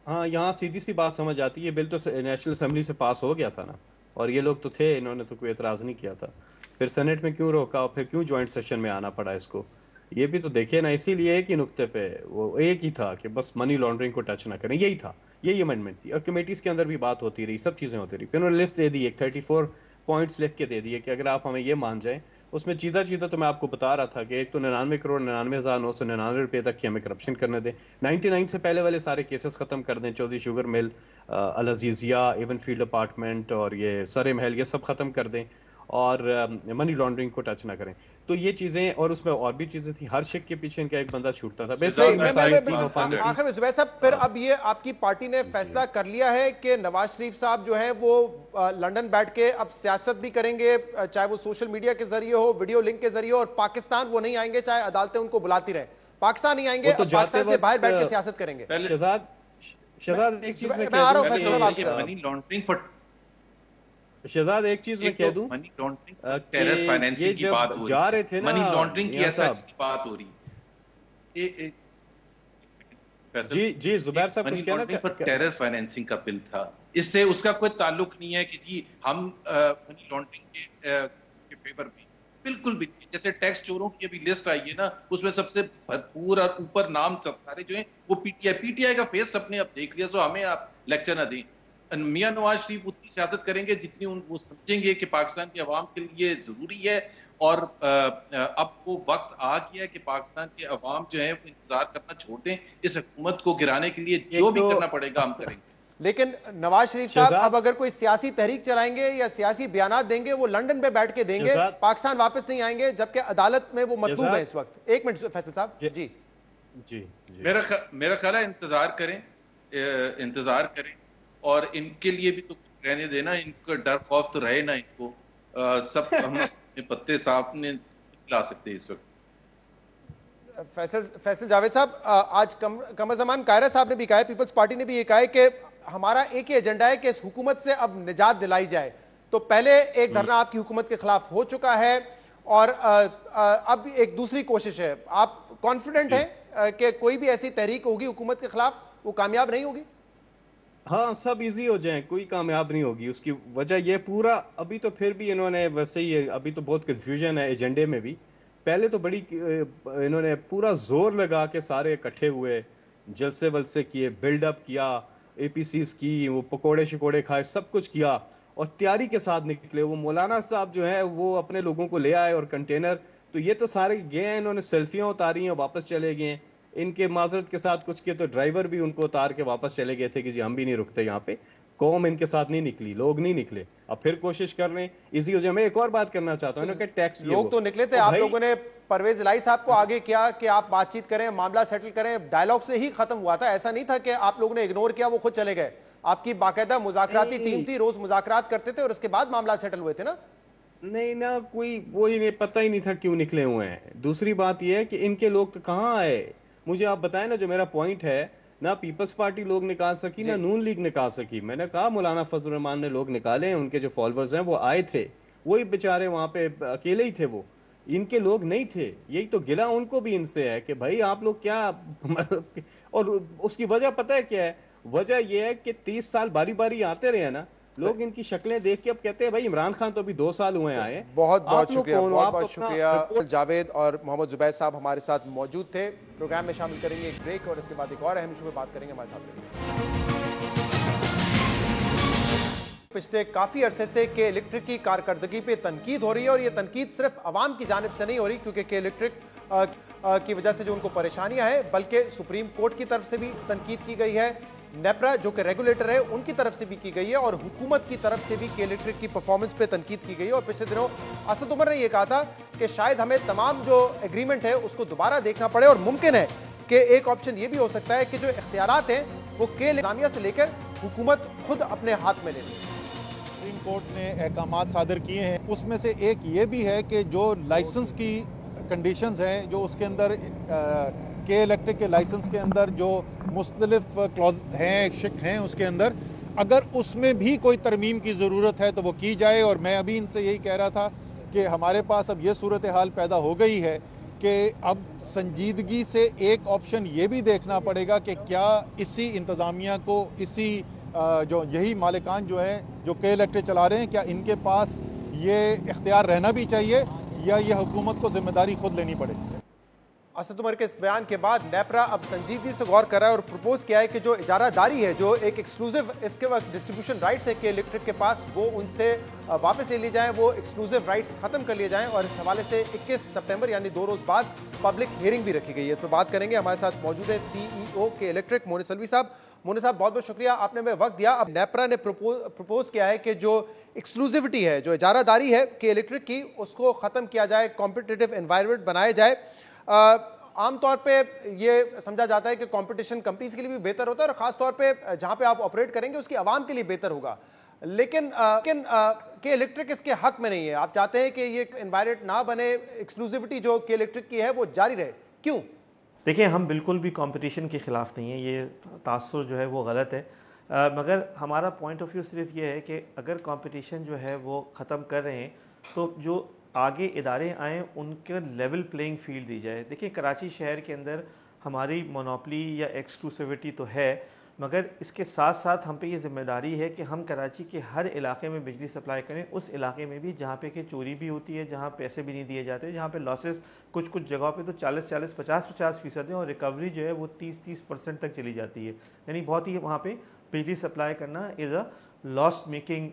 हाँ, यहाँ सीधी सी बात समझ आती है, बिल तो नेशनल असेंबली से पास हो गया था ना, और ये लोग तो थे, इन्होंने तो कोई एतराज नहीं किया था। फिर सेनेट में क्यों रोका, फिर क्यों ज्वाइंट सेशन में आना पड़ा इसको? ये भी तो देखिए ना। इसीलिए एक ही नुक्ते पे वो एक ही था कि बस मनी लॉन्ड्रिंग को टच ना करें, यही था, यही अमेंडमेंट थी। और कमेटीज के अंदर भी बात होती रही, सब चीजें होती रही। फिर उन्होंने लिस्ट दे दी, एक 34 पॉइंट्स लिख के दे दिए कि अगर आप हमें ये मान जाए, उसमें चीदा तो मैं आपको बता रहा था कि एक तो 99,99,999 रुपए तक की हमें करप्शन करने दें, 99 से पहले वाले सारे केसेस खत्म कर दें, चौधरी शुगर मिल, अल अजीजिया, इवन फील्ड अपार्टमेंट और ये सरे महल, ये सब खत्म कर दें और मनी लॉन्ड्रिंग को टच ना करें। तो ये चीजें, और उसमें और भी चीजें थी, हर शिक के पीछे इनका एक बंदा छूटता था। आखिर में जुबैर साहब, फिर अब ये आपकी पार्टी ने फैसला कर लिया है कि नवाज शरीफ साहब जो है वो लंदन बैठ के अब सियासत भी करेंगे, चाहे वो सोशल मीडिया के जरिए हो, वीडियो लिंक के जरिए, और पाकिस्तान वो नहीं आएंगे चाहे अदालतें उनको बुलाती रहे, पाकिस्तान नहीं आएंगे, तो पाकिस्तान से बाहर बैठ के सियासत करेंगे। शहजाद एक चीज शहजाद एक चीज मैं कह दूं, मनी लॉन्ड्रिंग, टेरर फाइनेंसिंग की बात हो रही है, जा रहे थे ना, मनी लॉन्ड्रिंग की ऐसा की बात हो रही है। जी जुबैर साहब कुछ कहना चाहते हैं? टेरर फाइनेंसिंग का बिल था, इससे उसका कोई ताल्लुक नहीं है कि जी हम मनी लॉन्ड्रिंग के फेवर में, बिल्कुल भी। जैसे टैक्स चोरों की अभी लिस्ट आई है ना, उसमें सबसे भरपूर और ऊपर नाम सारे जो है वो पीटीआई का फेस सबने अब देख लिया, सो हमें आप लेक्चर ना दें। मियां नवाज शरीफ उतनी सियासत करेंगे जितनी वो समझेंगे कि पाकिस्तान की अवाम के लिए जरूरी है, और अब वो वक्त आ गया है कि पाकिस्तान के अवाम जो है वो इंतजार करना छोड़ दें, इस हुकूमत को गिराने के लिए जो भी करना पड़ेगा हम करेंगे। लेकिन नवाज शरीफ साहब अब अगर कोई सियासी तहरीक चलाएंगे या सियासी बयानात देंगे, वो लंदन पे बैठ के देंगे, पाकिस्तान वापस नहीं आएंगे, जबकि अदालत में वो मतलूब है इस वक्त। एक मिनट फैसल साहब जी जी मेरा ख्याल है इंतजार करें, और इनके लिए भी तो रहने देना, इनका डर खौफ तो रहे ना इनको, सब हम अपने पत्ते साफ ने ला सकते इस वक्त। फैसल जावेद साहब, आज कमर ज़मान कायरा साहब ने भी कहा है, पीपल्स पार्टी ने भी ये कहा है कि हमारा एक ही एजेंडा है कि इस हुकूमत से अब निजात दिलाई जाए। तो पहले एक धरना आपकी हुकूमत के खिलाफ हो चुका है, और अब एक दूसरी कोशिश है। आप कॉन्फिडेंट हैं कि कोई भी ऐसी तहरीक होगी हुकूमत के खिलाफ, वो कामयाब नहीं होगी? हाँ, सब इजी हो जाए, कोई कामयाब नहीं होगी। उसकी वजह ये पूरा अभी तो फिर भी इन्होंने वैसे ही, अभी तो बहुत कंफ्यूजन है एजेंडे में भी। पहले तो बड़ी इन्होंने पूरा जोर लगा के सारे इकट्ठे हुए, जलसे वलसे किए, बिल्डअप किया, एपीसीज की, वो पकोड़े शिकोड़े खाए, सब कुछ किया, और तैयारी के साथ निकले। वो मौलाना साहब जो है वो अपने लोगों को ले आए, और कंटेनर तो ये तो सारे गए हैं, इन्होंने सेल्फियां उतारी हैं, वापस चले गए। इनके माजरत के साथ कुछ किए तो ड्राइवर भी उनको उतार के वापस चले गए थे कि जी हम भी नहीं रुकते यहाँ पे। कौम इनके साथ नहीं निकली, लोग नहीं निकले। अब फिर कोशिश कर रहे हैं इजी हो जाए। मैं एक और बात करना चाहता हूँ, टैक्स लोग तो निकले थे, आप लोगों ने परवेज इलाही साहब को आगे किया कि आप बातचीत करें, मामला सेटल करें, डायलॉग से ही खत्म हुआ था। ऐसा नहीं था कि आप लोगों ने इग्नोर किया, वो खुद चले गए। आपकी बाकायदा मुज़ाकराती टीम थी, रोज मुज़ाकरात करते थे, और उसके बाद मामला सेटल हुए थे ना? नहीं ना, कोई वो ही नहीं, पता ही नहीं था क्यों निकले हुए हैं। दूसरी बात यह है कि इनके लोग तो कहाँ आए, मुझे आप बताएं ना। जो मेरा पॉइंट है ना, पीपल्स पार्टी लोग निकाल सकी ना नून लीग निकाल सकी। मैंने कहा मौलाना फजल रहमान ने लोग निकाले, उनके जो फॉलोअर्स हैं वो आए थे, वही बेचारे वहां पे अकेले ही थे, वो इनके लोग नहीं थे। यही तो गिला उनको भी इनसे है कि भाई आप लोग क्या और उसकी वजह पता है क्या है? वजह यह है कि 30 साल बारी बारी आते रहे ना लोग, इनकी शक्लें देख के अब कहते हैं भाई इमरान खान तो अभी 2 साल हुए आए। बहुत बहुत शुक्रिया, बहुत बहुत शुक्रिया। जावेद और मोहम्मद जुबैर साहब हमारे साथ मौजूद थे। प्रोग्राम में शामिल करेंगे एक ब्रेक, और इसके बाद एक और अहम इशू पे बात करेंगे। हमारे साथ पिछले काफी अरसे से के इलेक्ट्रिक की कारकर्दगी पे तनकीद हो रही है, और ये तनकीद सिर्फ अवाम की जानिब से नहीं हो रही, क्योंकि के इलेक्ट्रिक की वजह से जो उनको परेशानियां हैं, बल्कि सुप्रीम कोर्ट की तरफ से भी तनकीद की गई है, नेपरा जो कि रेगुलेटर है उनकी तरफ से भी की गई है, और हुकूमत की तरफ से भी के इलेक्ट्रिक की परफॉर्मेंस पे तनकीद की गई है। और पिछले दिनों असद उमर ने यह कहा था कि शायद हमें तमाम जो एग्रीमेंट है उसको दोबारा देखना पड़े, और मुमकिन है कि एक ऑप्शन ये भी हो सकता है कि जो इख्तियारात हैं वो के इंतजामिया से लेकर हुकूमत खुद अपने हाथ में ले ले। सुप्रीम कोर्ट ने अहकामात सादर किए हैं, उसमें से एक ये भी है कि जो लाइसेंस की कंडीशंस हैं, जो उसके अंदर के इलेक्ट्रिक के लाइसेंस के अंदर जो मुख्तलिफ क्लॉज हैं, शिक हैं, उसके अंदर अगर उसमें भी कोई तरमीम की ज़रूरत है तो वो की जाए। और मैं अभी इनसे यही कह रहा था कि हमारे पास अब ये सूरत हाल पैदा हो गई है कि अब संजीदगी से एक ऑप्शन ये भी देखना पड़ेगा कि क्या इसी इंतज़ामिया को, इसी जो यही मालिकान जो हैं जो के इलेक्ट्रिक चला रहे हैं, क्या इनके पास ये इख्तियार रहना भी चाहिए, या ये हुकूमत को जिम्मेदारी खुद लेनी पड़ेगी। असद उमर के इस बयान के बाद नेपरा अब संजीदगी से गौर कर रहा है और प्रपोज किया है कि जो इजारादारी है, जो एक एक्सक्लूसिव इसके वक्त डिस्ट्रीब्यूशन राइट्स है के इलेक्ट्रिक के पास, वो उनसे वापस ले लिए जाएं, वो एक्सक्लूसिव राइट्स खत्म कर लिए जाएं। और इस हवाले से 21 सितंबर यानी 2 रोज बाद पब्लिक हियरिंग भी रखी गई है। इस पर बात करेंगे। हमारे साथ मौजूद है CEO के इलेक्ट्रिक मोनी सलवी साहब। मोनी साहब, बहुत बहुत शुक्रिया, आपने हमें वक्त दिया। अब नेपरा ने प्रपोज किया है कि जो एक्सक्लूसिविटी है, जो इजारादारी है के इलेक्ट्रिक की, उसको खत्म किया जाए, कॉम्पिटिटिव एनवायरनमेंट बनाया जाए। आमतौर पे ये समझा जाता है कि कंपटीशन कंपनीज के लिए भी बेहतर होता है और खास तौर पे जहां पे आप ऑपरेट करेंगे उसकी आवाम के लिए बेहतर होगा। लेकिन के इलेक्ट्रिक इसके हक में नहीं है। आप चाहते हैं कि ये एनवायरनमेंट ना बने, एक्सक्लूसिविटी जो के इलेक्ट्रिक की है वो जारी रहे, क्यों? देखिए, हम बिल्कुल भी कंपटीशन के ख़िलाफ़ नहीं है, ये तासुर जो है वो गलत है। मगर हमारा पॉइंट ऑफ व्यू सिर्फ ये है कि अगर कंपटीशन जो है वो ख़त्म कर रहे हैं तो जो आगे इदारे आएँ उनके लेवल प्लेइंग फील्ड दी जाए। देखिए, कराची शहर के अंदर हमारी मोनोपली या एक्सक्लूसिविटी तो है, मगर इसके साथ साथ हम पे ये ज़िम्मेदारी है कि हम कराची के हर इलाके में बिजली सप्लाई करें, उस इलाके में भी जहाँ पे कि चोरी भी होती है, जहाँ पैसे भी नहीं दिए जाते, जहाँ पे लॉसेस कुछ जगहों पे तो 40-40, 50-50% है और रिकवरी जो है वो 30% तक चली जाती है। यानी बहुत ही वहाँ पे बिजली सप्लाई करना is a loss making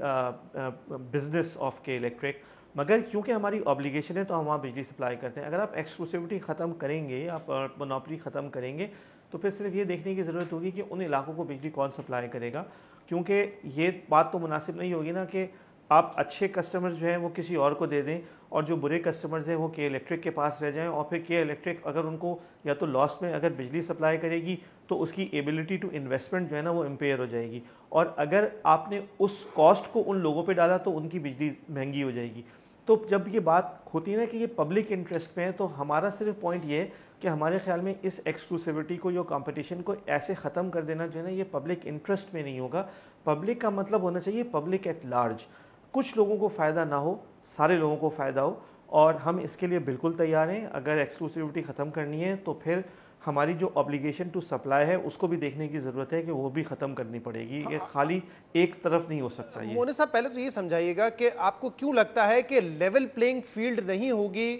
business of के इलेक्ट्रिक। मगर क्योंकि हमारी ऑब्लिगेशन है तो हम वहाँ बिजली सप्लाई करते हैं। अगर आप एक्सक्लूसिविटी ख़त्म करेंगे, आप मोनोपली ख़त्म करेंगे, तो फिर सिर्फ ये देखने की ज़रूरत होगी कि उन इलाकों को बिजली कौन सप्लाई करेगा। क्योंकि ये बात तो मुनासिब नहीं होगी ना कि आप अच्छे कस्टमर्स जो हैं वो किसी और को दे दें और जो बुरे कस्टमर्स हैं वो के इलेक्ट्रिक के पास रह जाएं, और फिर के इलेक्ट्रिक अगर उनको या तो लॉस में अगर बिजली सप्लाई करेगी तो उसकी एबिलिटी टू इन्वेस्टमेंट जो है ना वो इम्पेयर हो जाएगी, और अगर आपने उस कॉस्ट को उन लोगों पर डाला तो उनकी बिजली महंगी हो जाएगी। तो जब ये बात होती है ना कि ये पब्लिक इंटरेस्ट में है, तो हमारा सिर्फ पॉइंट ये है कि हमारे ख्याल में इस एक्सक्लूसिविटी को, जो कंपटीशन को ऐसे ख़त्म कर देना जो है ना, ये पब्लिक इंटरेस्ट में नहीं होगा। पब्लिक का मतलब होना चाहिए पब्लिक एट लार्ज। कुछ लोगों को फ़ायदा ना हो, सारे लोगों को फ़ायदा हो, और हम इसके लिए बिल्कुल तैयार हैं। अगर एक्सक्लूसिविटी ख़त्म करनी है तो फिर हमारी जो ऑब्लिगेशन टू सप्लाई है उसको भी देखने की ज़रूरत है कि वो भी ख़त्म करनी पड़ेगी। ये खाली एक तरफ नहीं हो सकता। ये मोनी साहब, पहले तो ये समझाइएगा कि आपको क्यों लगता है कि लेवल प्लेइंग फील्ड नहीं होगी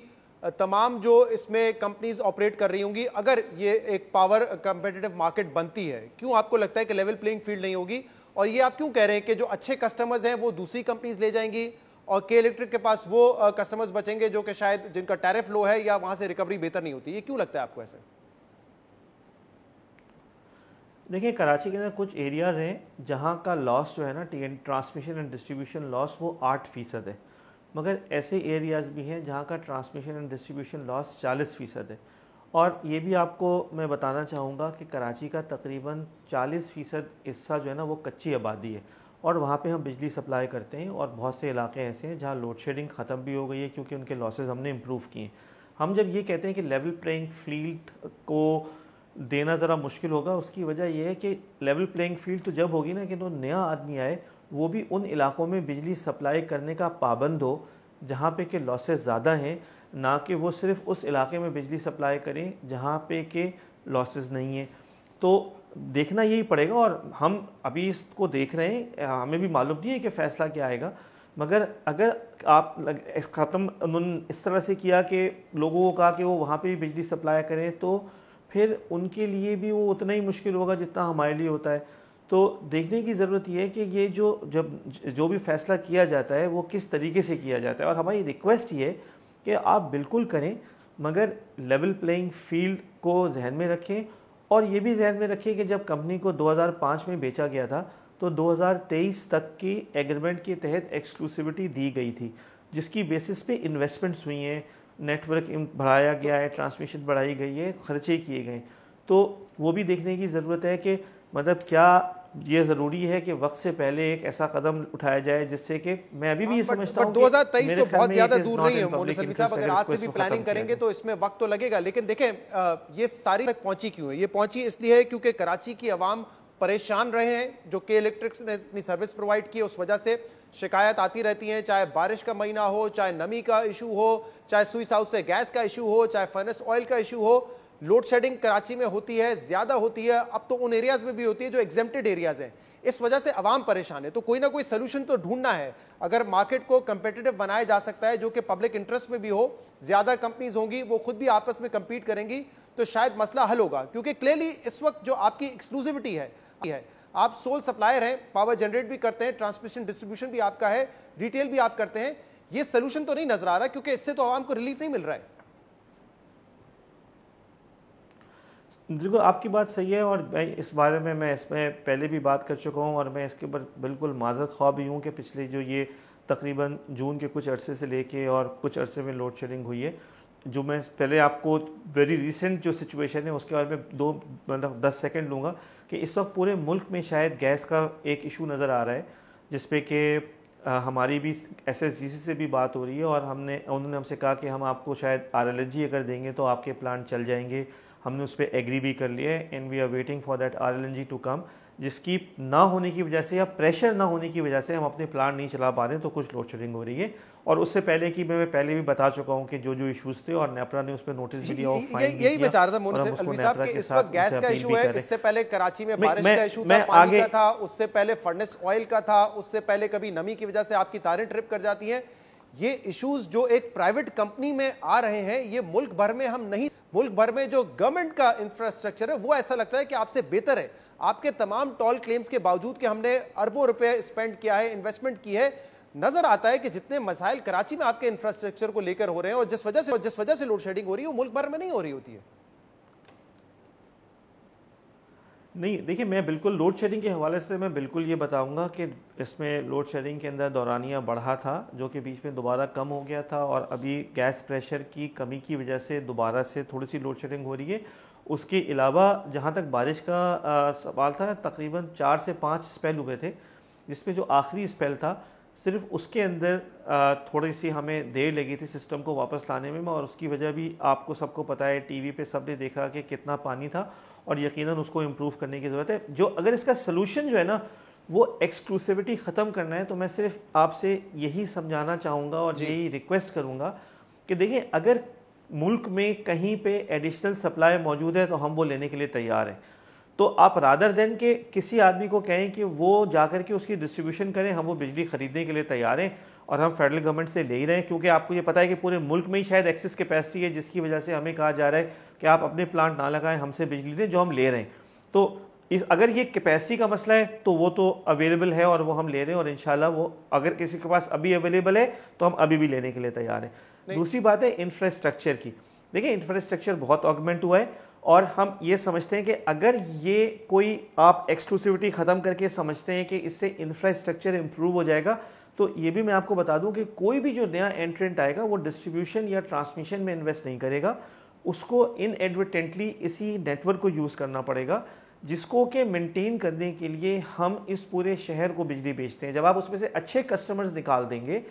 तमाम जो इसमें कंपनीज ऑपरेट कर रही होंगी अगर ये एक पावर कंपेटिटिव मार्केट बनती है? क्यों आपको लगता है कि लेवल प्लेइंग फील्ड नहीं होगी? और ये आप क्यों कह रहे हैं कि जो अच्छे कस्टमर्स हैं वो दूसरी कंपनीज ले जाएंगी और के इलेक्ट्रिक के पास वो कस्टमर्स बचेंगे जो कि शायद जिनका टैरिफ लो है या वहां से रिकवरी बेहतर नहीं होती? ये क्यों लगता है आपको ऐसे? देखिए, कराची के अंदर कुछ एरियाज़ हैं जहाँ का लॉस जो है ना, ट्रांसमिशन एंड डिस्ट्रीब्यूशन लॉस, वो 8% है। मगर ऐसे एरियाज़ भी हैं जहाँ का ट्रांसमिशन एंड डिस्ट्रीब्यूशन लॉस 40% है। और ये भी आपको मैं बताना चाहूँगा कि कराची का तकरीबन 40% हिस्सा जो है ना वो कच्ची आबादी है, और वहाँ पे हम बिजली सप्लाई करते हैं। और बहुत से इलाके ऐसे हैं जहाँ लोड शेडिंग ख़त्म भी हो गई है क्योंकि उनके लॉसेस हमने इम्प्रूव किए हैं। हम जब ये कहते हैं कि लेवल प्लेइंग फील्ड को देना ज़रा मुश्किल होगा, उसकी वजह यह है कि लेवल प्लेइंग फील्ड तो जब होगी ना कि तो नया आदमी आए, वो भी उन इलाकों में बिजली सप्लाई करने का पाबंद हो जहाँ पे के लॉसेस ज़्यादा हैं, ना कि वो सिर्फ उस इलाके में बिजली सप्लाई करें जहाँ पे के लॉसेस नहीं हैं। तो देखना यही पड़ेगा, और हम अभी इसको देख रहे हैं, हमें भी मालूम नहीं है कि फ़ैसला क्या आएगा। मगर अगर आप ख़त्म उन्होंने इस तरह से किया कि लोगों को कहा कि वो वहाँ पे भी बिजली सप्लाई करें, तो फिर उनके लिए भी वो उतना ही मुश्किल होगा जितना हमारे लिए होता है। तो देखने की ज़रूरत यह है कि ये जो भी फ़ैसला किया जाता है वो किस तरीके से किया जाता है। और हमारी रिक्वेस्ट ये है कि आप बिल्कुल करें, मगर लेवल प्लेइंग फील्ड को जहन में रखें, और ये भी जहन में रखें कि जब कंपनी को 2005 में बेचा गया था तो 2023 तक की एग्रीमेंट के तहत एक्सक्लूसिविटी दी गई थी, जिसकी बेसिस पे इन्वेस्टमेंट्स हुई हैं, नेटवर्क बढ़ाया गया है, ट्रांसमिशन बढ़ाई गई है, खर्चे किए गए। तो वो भी देखने की ज़रूरत है कि मतलब क्या ये ज़रूरी है कि वक्त से पहले एक ऐसा कदम उठाया जाए जिससे कि मैं अभी भी ये समझता हूँ 2023 तो बहुत ज़्यादा दूर नहीं है मोनी सलवी साहब। अगर आज से भी प्लानिंग करेंगे तो इसमें वक्त तो लगेगा। लेकिन देखें, ये सारी तक पहुंची क्यों है? ये पहुंची इसलिए है क्योंकि कराची की आवाम परेशान रहे हैं। जो के इलेक्ट्रिक्स ने अपनी सर्विस प्रोवाइड की, उस वजह से शिकायत आती रहती हैं, चाहे बारिश का महीना हो, चाहे नमी का इशू हो, चाहे सुई साउथ से गैस का इशू हो, चाहे फर्नेस ऑयल का इशू हो। लोड शेडिंग कराची में होती है, ज्यादा होती है। अब तो उन एरियाज में भी होती है जो एग्जेम्प्टेड एरियाज हैं। इस वजह से अवाम परेशान है। तो कोई ना कोई सोल्यूशन तो ढूंढना है। अगर मार्केट को कंपेटिटिव बनाया जा सकता है, जो कि पब्लिक इंटरेस्ट में भी हो, ज्यादा कंपनीज होंगी, वो खुद भी आपस में कंपीट करेंगी, तो शायद मसला हल होगा। क्योंकि क्लियरली इस वक्त जो आपकी एक्सक्लूसिविटी है, आप सोल सप्लायर हैं, पावर जनरेट भी करते हैं, ट्रांसमिशन डिस्ट्रीब्यूशन भी आपका है, रिटेल भी आप करते हैं, ये सोल्यूशन तो नहीं नजर आ रहा, क्योंकि इससे तो आवाम को रिलीफ नहीं मिल रहा है। देखो, आपकी बात सही है और इस बारे में मैं इसमें पहले भी बात कर चुका हूँ और मैं इसके ऊपर बिल्कुल माज़रत ख्वाह भी हूँ कि पिछले जो ये तकरीबन जून के कुछ अरसे से लेके और कुछ अरसे में लोड शेडिंग हुई है, जो मैं पहले आपको वेरी रिसेंट जो सिचुएशन है उसके बारे में 10 सेकंड लूँगा कि इस वक्त पूरे मुल्क में शायद गैस का एक इशू नज़र आ रहा है, जिसपे कि हमारी भी SSGC से भी बात हो रही है और उन्होंने हमसे कहा कि हम आपको शायद RLNG अगर देंगे तो आपके प्लांट चल जाएंगे। हमने उस पर एग्री भी कर लिया है and we are waiting for that RLNG to come, जिसकी ना होने की वजह से या प्रेशर ना होने की वजह से हम अपने प्लांट नहीं चला पा रहे हैं, तो कुछ लोड शेडिंग हो रही है। और उससे पहले की मैं पहले भी बता चुका हूं कि जो इश्यूज थे और नेपरा ने उस पर नोटिस भी दिया और फाइन भी यही बता रहा था मुझसे अलवी साहब कि इस वक्त गैस का इशू है, इससे पहले कराची में बारिश का इशू था, पानी का था, उससे पहले फर्नेस ऑयल का था, उससे पहले कभी नमी की वजह से आपकी तारें ट्रिप कर जाती हैं। ये इश्यूज जो एक प्राइवेट कंपनी में आ रहे हैं, ये मुल्क भर में हम नहीं, मुल्क भर में जो गवर्नमेंट का इंफ्रास्ट्रक्चर है वो ऐसा लगता है कि आपसे बेहतर है। आपके तमाम टॉल क्लेम्स के बावजूद कि हमने अरबों रुपए स्पेंड किया है, इन्वेस्टमेंट की है, नजर आता है कि जितने मसाइल कराची में आपके इंफ्रास्ट्रक्चर को लेकर हो रहे हैं और जिस वजह से लोड शेडिंग हो रही है वो मुल्क भर में नहीं हो रही होती है। नहीं, देखिए, मैं बिल्कुल लोड शेडिंग के हवाले से मैं बिल्कुल ये बताऊंगा कि इसमें लोड शेडिंग के अंदर दौरानिया बढ़ा था, जो कि बीच में दोबारा कम हो गया था और अभी गैस प्रेशर की कमी की वजह से दोबारा से थोड़ी सी लोड शेडिंग हो रही है। उसके अलावा जहाँ तक बारिश का सवाल था, तकरीबन 4 से 5 स्पेल हुए थे, जिसमें जो आखिरी स्पेल था सिर्फ उसके अंदर थोड़ी सी हमें देर लगी थी सिस्टम को वापस लाने में, और उसकी वजह भी आपको सबको पता है, टीवी पे सबने देखा कि कितना पानी था और यकीनन उसको इम्प्रूव करने की ज़रूरत है। जो अगर इसका सलूशन जो है ना वो एक्सक्लूसिविटी ख़त्म करना है, तो मैं सिर्फ आपसे यही समझाना चाहूँगा और यही रिक्वेस्ट करूँगा कि देखिए, अगर मुल्क में कहीं पे एडिशनल सप्लाई मौजूद है तो हम वो लेने के लिए तैयार हैं। तो आप रादर देन के किसी आदमी को कहें कि वो जाकर के उसकी डिस्ट्रीब्यूशन करें, हम वो बिजली खरीदने के लिए तैयार हैं और हम फेडरल गवर्नमेंट से ले ही रहे हैं, क्योंकि आपको ये पता है कि पूरे मुल्क में ही शायद एक्सेस कैपेसिटी है, जिसकी वजह से हमें कहा जा रहा है कि आप अपने प्लांट ना लगाएं, हमसे बिजली लें जो हम ले रहे हैं। तो अगर ये कैपेसिटी का मसला है तो वो तो अवेलेबल है और वो हम ले रहे हैं और इंशाल्लाह वो अगर किसी के पास अभी अवेलेबल है तो हम अभी भी लेने के लिए तैयार हैं। दूसरी बात है इंफ्रास्ट्रक्चर की। देखिए, इंफ्रास्ट्रक्चर बहुत ऑगमेंट हुआ है और हम ये समझते हैं कि अगर ये कोई आप एक्सक्लूसिविटी ख़त्म करके समझते हैं कि इससे इंफ्रास्ट्रक्चर इंप्रूव हो जाएगा, तो ये भी मैं आपको बता दूं कि कोई भी जो नया एंट्रेंट आएगा वो डिस्ट्रीब्यूशन या ट्रांसमिशन में इन्वेस्ट नहीं करेगा, उसको इनएडवर्टेंटली इसी नेटवर्क को यूज़ करना पड़ेगा, जिसको के मेंटेन करने के लिए हम इस पूरे शहर को बिजली बेचते हैं। जब आप उसमें से अच्छे कस्टमर्स निकाल देंगे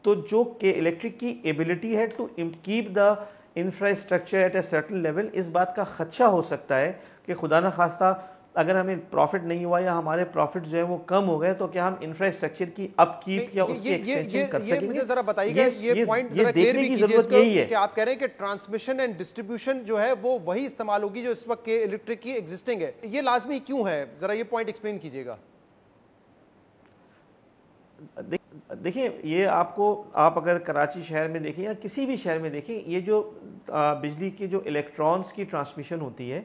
तो जो के इलेक्ट्रिक की एबिलिटी है to keep the infrastructure at a certain level, इस बात का खदशा हो सकता है कि खुदा न खास्ता अगर हमें प्रॉफिट नहीं हुआ या हमारे प्रॉफिट जो है वो कम हो गए, तो क्या हम इंफ्रास्ट्रक्चर की अपकीप या उसकी एक्सटेंशन कर सकेंगे? मुझे जरा बताइएगा, ये पॉइंट जरा क्लियर भी कीजिए यही है कि आप कह रहे हैं कि ट्रांसमिशन एंड डिस्ट्रीब्यूशन जो है वो वही इस्तेमाल होगी जो इस वक्त के इलेक्ट्रिक की एग्जिस्टिंग है, ये लाजमी क्यों है? जरा ये पॉइंट एक्सप्लेन कीजिएगा। देखिए, ये आप अगर कराची शहर में देखें या किसी भी शहर में देखें, ये जो बिजली की जो इलेक्ट्रॉन्स की ट्रांसमिशन होती है,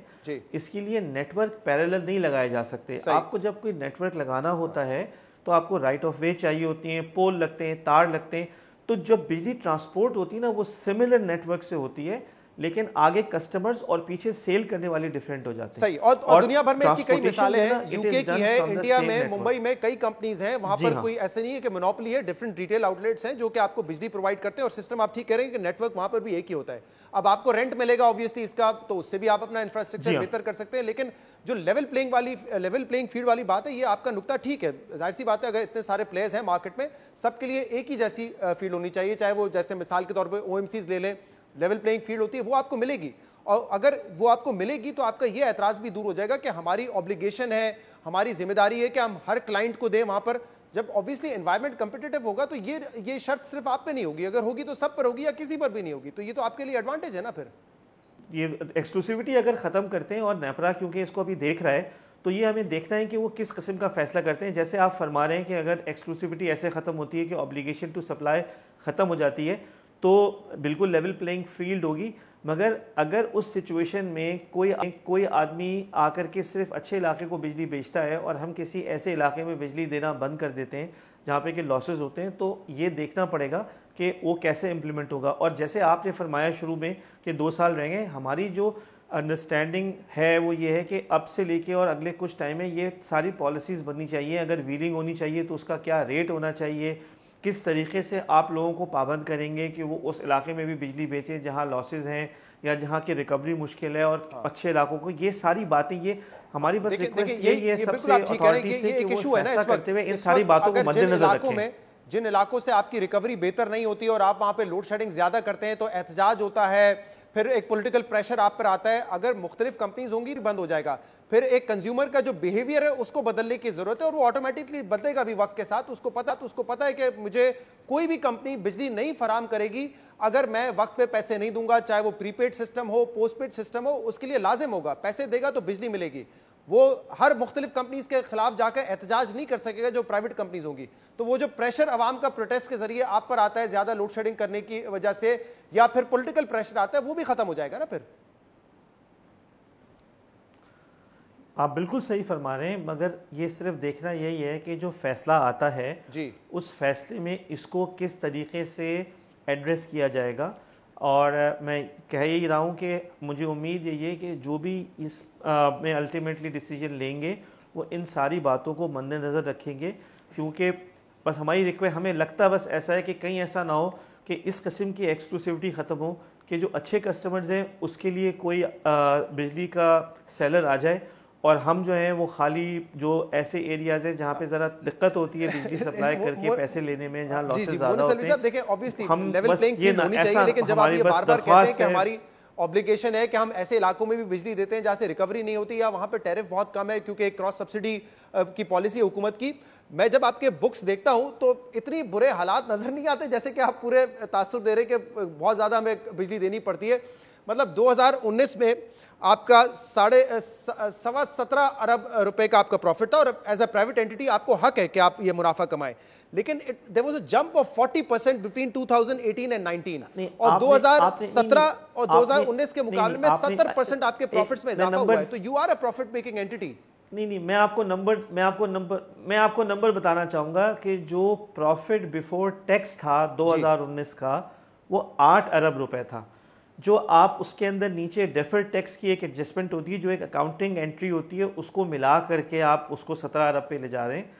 इसके लिए नेटवर्क पैरेलल नहीं लगाए जा सकते। आपको जब कोई नेटवर्क लगाना होता है तो आपको राइट ऑफ वे चाहिए होती हैं, पोल लगते हैं, तार लगते हैं। तो जब बिजली ट्रांसपोर्ट होती है ना, वो सिमिलर नेटवर्क से होती है, लेकिन आगे कस्टमर्स और पीछे सेल करने वाले डिफरेंट हो जाते हैं। सही। और दुनिया भर में इसकी कई मिसालें हैं, यूके की है, इंडिया में, मुंबई में कई कंपनीज हैं, वहां पर कोई ऐसे नहीं है कि मोनोपोली है, डिफरेंट रिटेल आउटलेट्स हैं जो कि आपको बिजली प्रोवाइड करते हैं और सिस्टम आप ठीक करेंगे कि नेटवर्क वहां पर भी एक ही होता है। अब आपको रेंट मिलेगा ऑब्वियसली इसका, तो उससे भी आप अपना इंफ्रास्ट्रक्चर बेहतर कर सकते हैं, लेकिन जो लेवल प्लेइंग फील्ड वाली बात है, ये आपका नुकता ठीक है। जाहिर सी बात है, अगर इतने सारे प्लेयर्स हैं मार्केट में, सबके लिए एक ही जैसी फील्ड होनी चाहिए, चाहे वो जैसे मिसाल के तौर पर OMCs ले लें, लेवल प्लेइंग फील्ड होती है, वो आपको मिलेगी। और अगर वो आपको मिलेगी तो आपका ये एतराज भी दूर हो जाएगा कि हमारी ऑब्लिगेशन है, हमारी जिम्मेदारी है कि हम हर क्लाइंट को दें वहां पर। जब ऑब्वियसली एनवायरनमेंट कम्पिटिटिव होगा तो ये शर्त सिर्फ आप पे नहीं होगी, अगर होगी तो सब पर होगी या किसी पर भी नहीं होगी, तो ये तो आपके लिए एडवांटेज है ना। फिर ये एक्सक्लूसिविटी अगर ख़त्म करते हैं और नेपरा क्योंकि इसको अभी देख रहा है, तो ये हमें देखना है कि वो किस किस्म का फ़ैसला करते हैं। जैसे आप फरमा रहे हैं कि अगर एक्सक्लूसिविटी ऐसे ख़त्म होती है कि ऑब्लिगेशन टू सप्लाई ख़त्म हो जाती है तो बिल्कुल लेवल प्लेइंग फील्ड होगी, मगर अगर उस सिचुएशन में कोई आदमी आकर के सिर्फ अच्छे इलाके को बिजली बेचता है और हम किसी ऐसे इलाके में बिजली देना बंद कर देते हैं जहाँ पे कि लॉसेस होते हैं, तो ये देखना पड़ेगा कि वो कैसे इम्प्लीमेंट होगा। और जैसे आपने फरमाया शुरू में कि 2 साल रहेंगे, हमारी जो अंडरस्टैंडिंग है वो ये है कि अब से लेके और अगले कुछ टाइम में ये सारी पॉलिसीज़ बननी चाहिए। अगर व्हीलिंग होनी चाहिए तो उसका क्या रेट होना चाहिए, किस तरीके से आप लोगों को पाबंद करेंगे कि वो उस इलाके में भी बिजली बेचें जहां लॉसेस हैं या जहां की रिकवरी मुश्किल है, और अच्छे इलाकों को, ये सारी बातें, ये हमारी बस रिक्वेस्ट यही है सबसे अथॉरिटी से कि वो फैसला करते हुए इन सारी बातों को मद्देनजर रखें। जिन इलाकों से आपकी रिकवरी बेहतर नहीं होती और आप वहां पे लोड शेडिंग ज्यादा करते हैं तो एहतजाज होता है, फिर एक पॉलिटिकल प्रेशर आप पर आता है। अगर मुख्तलिफ कंपनीज होंगी बंद हो जाएगा, फिर एक कंज्यूमर का जो बिहेवियर है उसको बदलने की जरूरत है और वो ऑटोमेटिकली बदलेगा भी वक्त के साथ। उसको पता है कि मुझे कोई भी कंपनी बिजली नहीं फराम करेगी अगर मैं वक्त पे पैसे नहीं दूंगा, चाहे वो प्रीपेड सिस्टम हो, पोस्टपेड सिस्टम हो, उसके लिए लाजिम होगा पैसे देगा तो बिजली मिलेगी। वो हर मुख्तलिफ कंपनीज के खिलाफ जाकर एहतजाज नहीं कर सकेगा जो प्राइवेट कंपनीज होंगी। तो वो जो प्रेशर अवाम का प्रोटेस्ट के जरिए आप पर आता है ज्यादा लोड शेडिंग करने की वजह से, या फिर पॉलिटिकल प्रेशर आता है, वो भी खत्म हो जाएगा ना। फिर आप बिल्कुल सही फरमा रहे हैं, मगर ये सिर्फ देखना यही है कि जो फैसला आता है जी, उस फैसले में इसको किस तरीके से एड्रेस किया जाएगा। और मैं कह ही रहा हूँ कि मुझे उम्मीद यही है कि जो भी इस में अल्टीमेटली डिसीजन लेंगे वो इन सारी बातों को मद्देनज़र रखेंगे, क्योंकि बस हमारी रिक्वेस्ट, हमें लगता बस ऐसा है कि कहीं ऐसा ना हो कि इस किस्म की एक्सक्लूसिविटी ख़त्म हो कि जो अच्छे कस्टमर्स हैं उसके लिए कोई बिजली का सेलर आ जाए और हम जो हैं वो खाली जो ऐसे एरियाज हैं जहाँ पे ज़रा दिक्कत होती है बिजली सप्लाई करके पैसे लेने में, जहाँ लॉसेस ज़्यादा होते हैं, देखिए ऑब्वियसली हम लेवल बस प्लेइंग ये फील्ड होनी चाहिए। लेकिन जब आप ये बार-बार कहते हैं कि हमारी ऑब्लिगेशन है कि हम ऐसे इलाकों में भी बिजली देते हैं जहाँ से रिकवरी नहीं होती या वहाँ पे टैरिफ बहुत कम है क्योंकि एक क्रॉस सब्सिडी की पॉलिसी है हुकूमत की, मैं जब आपके बुक्स देखता हूँ तो इतनी बुरे हालात नजर नहीं आते जैसे कि आप पूरे तासुर दे रहे कि बहुत ज़्यादा हमें बिजली देनी पड़ती है। मतलब 2019 में आपका 17.25 अरब रुपए का आपका प्रॉफिट था और एज अ प्राइवेट एंटिटी आपको हक है कि आप ये मुनाफा कमाएं, लेकिन there was a jump of 40% between 2018 and 19 और 2017 और 2019 के मुकाबले में 70% आपके प्रॉफिट्स में इजाफा हुआ है। तो you are a profit making entity. नहीं, मैं आपको नंबर बताना चाहूंगा कि जो प्रॉफिट बिफोर टैक्स था 2019 का वो 8 अरब रुपए था। जो आप उसके अंदर नीचे डेफर्ड टैक्स की एक एडजस्टमेंट होती है, जो एक अकाउंटिंग एंट्री होती है, उसको मिला करके आप उसको 17 अरब पे ले जा रहे हैं।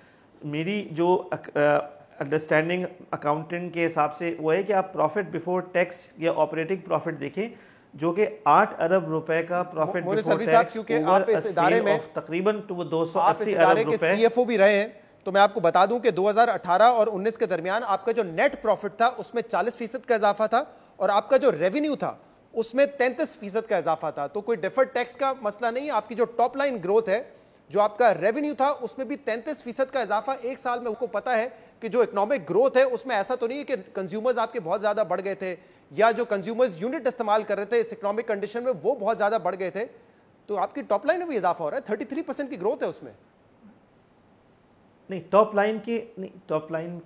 मेरी जो अंडरस्टैंडिंग अकाउंटेंट के हिसाब से वो है कि आप प्रॉफिट बिफोर टैक्स या ऑपरेटिंग प्रॉफिट देखें जो कि 8 अरब रुपए का प्रॉफिट बिफोर टैक्स, क्योंकि आप इस इदारे में तकरीबन 280 अरब रुपए सीएफओ भी रहे हैं, तो मैं आपको बता दूं कि 2018 और 19 के दरमियान आपका जो नेट प्रॉफिट था उसमें 40% का इजाफा था और आपका जो रेवेन्यू था उसमें 33% का इजाफा था। तो कोई डिफर्ड टैक्स का मसला नहीं है। आपकी जो टॉप लाइन ग्रोथ है, जो आपका रेवेन्यू था, उसमें भी 33% का इजाफा एक साल में। आपको पता है कि जो इकोनॉमिक ग्रोथ है उसमें ऐसा तो नहीं है कि कंज्यूमर्स आपके बहुत ज्यादा बढ़ गए थे या जो कंज्यूमर्स यूनिट इस्तेमाल कर रहे थे इस इकोनॉमिक कंडीशन में वो बहुत ज्यादा बढ़ गए थे। तो आपकी टॉप लाइन में भी इजाफा हो रहा है, 33% की ग्रोथ है उसमें। नहीं, टॉप लाइन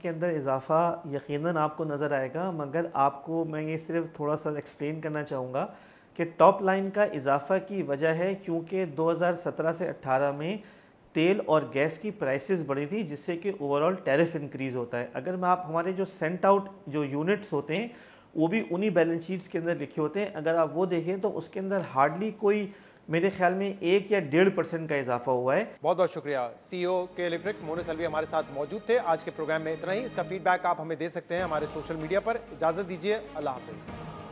के अंदर इजाफा यकीनन आपको नज़र आएगा, मगर आपको मैं ये सिर्फ थोड़ा सा एक्सप्लेन करना चाहूँगा कि टॉप लाइन का इजाफा की वजह है क्योंकि 2017 से 18 में तेल और गैस की प्राइसेस बढ़ी थी, जिससे कि ओवरऑल टैरिफ इंक्रीज़ होता है। अगर मैं आप हमारे जो सेंट आउट जो यूनिट्स होते हैं वो भी उन्हीं बैलेंस शीट्स के अंदर लिखे होते हैं, अगर आप वो देखें तो उसके अंदर हार्डली कोई, मेरे ख्याल में 1 या 1.5% का इजाफा हुआ है। बहुत बहुत शुक्रिया। सीईओ के इलेक्ट्रिक मोनिस अलवी हमारे साथ मौजूद थे। आज के प्रोग्राम में इतना ही। इसका फीडबैक आप हमें दे सकते हैं हमारे सोशल मीडिया पर। इजाजत दीजिए, अल्लाह हाफिज।